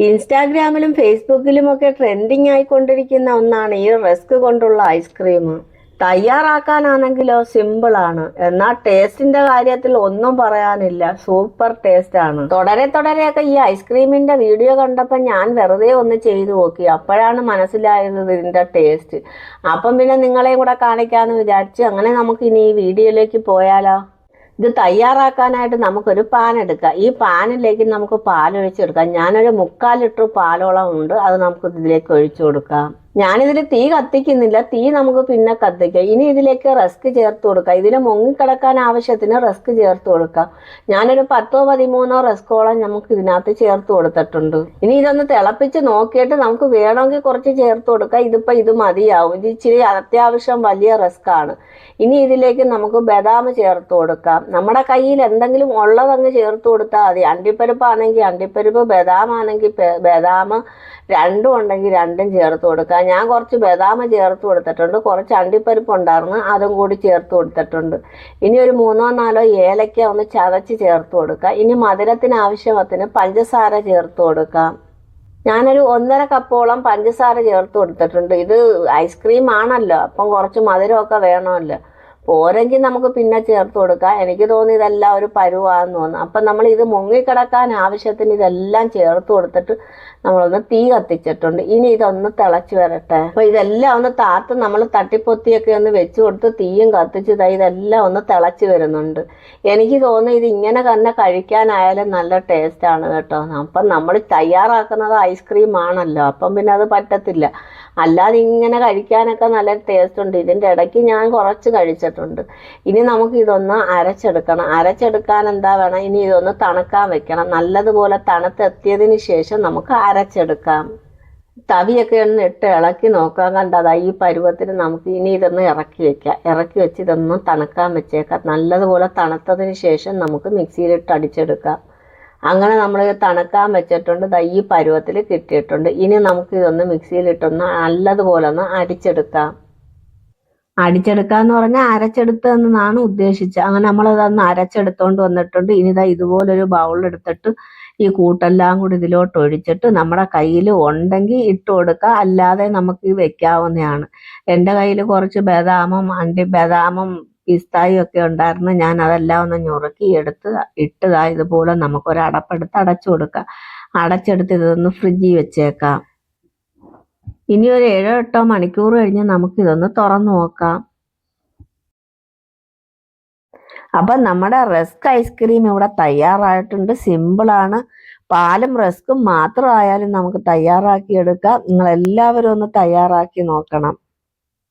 ഇൻസ്റ്റാഗ്രാമിലും ഫേസ്ബുക്കിലും ഒക്കെ ട്രെൻഡിങ് ആയിക്കൊണ്ടിരിക്കുന്ന ഒന്നാണ് ഈ റസ്ക് കൊണ്ടുള്ള ഐസ്ക്രീം. തയ്യാറാക്കാനാണെങ്കിലോ സിമ്പിളാണ്, എന്നാൽ ടേസ്റ്റിന്റെ കാര്യത്തിൽ ഒന്നും പറയാനില്ല. സൂപ്പർ ടേസ്റ്റ് ആണ്. തുടരെയൊക്കെ ഈ ഐസ്ക്രീമിന്റെ വീഡിയോ കണ്ടപ്പോൾ ഞാൻ വെറുതെ ഒന്ന് ചെയ്തു നോക്കി. അപ്പോഴാണ് മനസ്സിലായത് ഇതിന്റെ ടേസ്റ്റ്. അപ്പം പിന്നെ നിങ്ങളെയും കൂടെ കാണിക്കാന്ന് വിചാരിച്ചു. അങ്ങനെ നമുക്ക് ഇനി ഈ വീഡിയോയിലേക്ക് പോയാലോ? ഇത് തയ്യാറാക്കാനായിട്ട് നമുക്കൊരു പാൻ എടുക്കാം. ഈ പാനിലേക്ക് നമുക്ക് പാലൊഴിച്ചെടുക്കാം. ഞാനൊരു 3/4 ലിറ്റർ പാലോളം ഉണ്ട്, അത് നമുക്ക് ഇതിലേക്ക് ഒഴിച്ചു കൊടുക്കാം. ഞാനിതിൽ തീ കത്തിക്കുന്നില്ല, തീ നമുക്ക് പിന്നെ കത്തിക്കാം. ഇനി ഇതിലേക്ക് റസ്ക് ചേർത്ത് കൊടുക്കാം. ഇതിൽ മുങ്ങിക്കിടക്കാൻ ആവശ്യത്തിന് റസ്ക് ചേർത്ത് കൊടുക്കാം. ഞാനൊരു 10-13 റസ്കോളം നമുക്ക് ഇതിനകത്ത് ചേർത്ത് കൊടുത്തിട്ടുണ്ട്. ഇനി ഇതൊന്ന് തിളപ്പിച്ച് നോക്കിയിട്ട് നമുക്ക് വേണമെങ്കിൽ കുറച്ച് ചേർത്ത് കൊടുക്കാം. ഇത് മതിയാവും. ഇത് ഇച്ചിരി അത്യാവശ്യം വലിയ റസ്ക് ആണ്. ഇനി ഇതിലേക്ക് നമുക്ക് ബദാം ചേർത്ത് കൊടുക്കാം. നമ്മുടെ കയ്യിൽ എന്തെങ്കിലും ഉള്ളതങ്ങ് ചേർത്ത് കൊടുത്താൽ മതി. അണ്ടിപ്പരിപ്പാണെങ്കിൽ അണ്ടിപ്പരിപ്പ്, ബദാം ആണെങ്കിൽ ബദാം, രണ്ടും ഉണ്ടെങ്കിൽ രണ്ടും ചേർത്ത് കൊടുക്കാം. ഞാൻ കുറച്ച് ബദാം ചേർത്ത് കൊടുത്തിട്ടുണ്ട്, കുറച്ച് അണ്ടിപ്പരിപ്പ് ഉണ്ടായിരുന്നു, അതും കൂടി ചേർത്ത് കൊടുത്തിട്ടുണ്ട്. ഇനി ഒരു 3-4 ഏലക്ക ഒന്ന് ചതച്ച് ചേർത്ത് കൊടുക്കാം. ഇനി മധുരത്തിന് ആവശ്യത്തിന് പഞ്ചസാര ചേർത്ത് കൊടുക്കാം. ഞാനൊരു 1.5 കപ്പോളം പഞ്ചസാര ചേർത്ത് കൊടുത്തിട്ടുണ്ട്. ഇത് ഐസ്ക്രീം ആണല്ലോ, അപ്പം കുറച്ച് മധുരമൊക്കെ വേണമല്ലോ. പോരെങ്കിൽ നമുക്ക് പിന്നെ ചേർത്ത് കൊടുക്കാം. എനിക്ക് തോന്നി ഇതെല്ലാം ഒരു പരുവാന്ന് തോന്നുന്നു. അപ്പം നമ്മൾ ഇത് മുങ്ങിക്കിടക്കാൻ ആവശ്യത്തിന് ഇതെല്ലാം ചേർത്ത് കൊടുത്തിട്ട് നമ്മളൊന്ന് തീ കത്തിച്ചിട്ടുണ്ട്. ഇനി ഇതൊന്ന് തിളച്ച് വരട്ടെ. അപ്പോൾ ഇതെല്ലാം ഒന്ന് താത്ത് നമ്മൾ തട്ടിപ്പൊത്തിയൊക്കെ ഒന്ന് വെച്ച് കൊടുത്ത് തീയും കത്തിച്ച് ഇതെല്ലാം ഒന്ന് തിളച്ച് വരുന്നുണ്ട്. എനിക്ക് തോന്നുന്നു ഇത് ഇങ്ങനെ തന്നെ കഴിക്കാനായാലും നല്ല ടേസ്റ്റാണ് കേട്ടോ. അപ്പം നമ്മൾ തയ്യാറാക്കുന്നത് ഐസ്ക്രീം ആണല്ലോ, അപ്പം പിന്നെ അത് പറ്റത്തില്ല. അല്ലാതെ ഇങ്ങനെ കഴിക്കാനൊക്കെ നല്ല ടേസ്റ്റ് ഉണ്ട്. ഇതിൻ്റെ ഇടയ്ക്ക് ഞാൻ കുറച്ച് കഴിച്ചിട്ടുണ്ട്. ഇനി നമുക്ക് ഇതൊന്ന് അരച്ചെടുക്കണം. അരച്ചെടുക്കാൻ എന്താ വേണം, ഇനി ഇതൊന്ന് തണുക്കാൻ വെക്കണം. നല്ലതുപോലെ തണുത്തെത്തിയതിന് ശേഷം നമുക്ക് അരച്ചെടുക്കാം. തവിയൊക്കെ ഒന്ന് ഇട്ട് ഇളക്കി നോക്കാൻ കണ്ടതാ ഈ പരുവത്തിന് നമുക്ക് ഇനി ഇതൊന്ന് ഇറക്കി വെക്കാം. ഇറക്കി വെച്ച് ഇതൊന്ന് തണുക്കാൻ വെച്ചേക്കാം. നല്ലതുപോലെ തണുത്തതിന് ശേഷം നമുക്ക് മിക്സിയിലിട്ട് അടിച്ചെടുക്കാം. അങ്ങനെ നമ്മൾ തണുക്കാൻ വെച്ചിട്ടുണ്ട്. ഈ പരുവത്തിൽ കിട്ടിയിട്ടുണ്ട്. ഇനി നമുക്ക് ഇതൊന്ന് മിക്സിയിലിട്ടൊന്ന് നല്ലതുപോലെ ഒന്ന് അടിച്ചെടുക്കാം. അടിച്ചെടുക്കാന്ന് പറഞ്ഞാൽ അരച്ചെടുത്തെന്നാണ് ഉദ്ദേശിച്ചത്. അങ്ങനെ നമ്മളതൊന്ന് അരച്ചെടുത്തോണ്ട് വന്നിട്ടുണ്ട്. ഇനി ഇതുപോലൊരു ബൗളെടുത്തിട്ട് ഈ കൂട്ടെല്ലാം കൂടി ഇതിലോട്ട് ഒഴിച്ചിട്ട് നമ്മുടെ കയ്യിൽ ഉണ്ടെങ്കിൽ ഇട്ട് കൊടുക്കുക, അല്ലാതെ നമുക്ക് വെക്കാവുന്നതാണ്. എൻ്റെ കയ്യിൽ കുറച്ച് ബദാമും പിസ്തായും ഒക്കെ ഉണ്ടായിരുന്നു. ഞാൻ അതെല്ലാം ഒന്ന് ഞുറുക്കി എടുത്ത് ഇട്ടതാ. ഇതുപോലെ നമുക്കൊരു അടപ്പെടുത്ത് അടച്ചു കൊടുക്കാം. അടച്ചെടുത്ത് ഇതൊന്ന് ഫ്രിഡ്ജിൽ വെച്ചേക്കാം. ഇനി ഒരു 7-8 മണിക്കൂർ കഴിഞ്ഞ് നമുക്കിതൊന്ന് തുറന്നു നോക്കാം. അപ്പം നമ്മുടെ റസ്ക് ഐസ്ക്രീം ഇവിടെ തയ്യാറായിട്ടുണ്ട്. സിമ്പിളാണ്. പാലും റസ്കും മാത്രമായാലും നമുക്ക് തയ്യാറാക്കി എടുക്കാം. നിങ്ങളെല്ലാവരും ഒന്ന് തയ്യാറാക്കി നോക്കണം.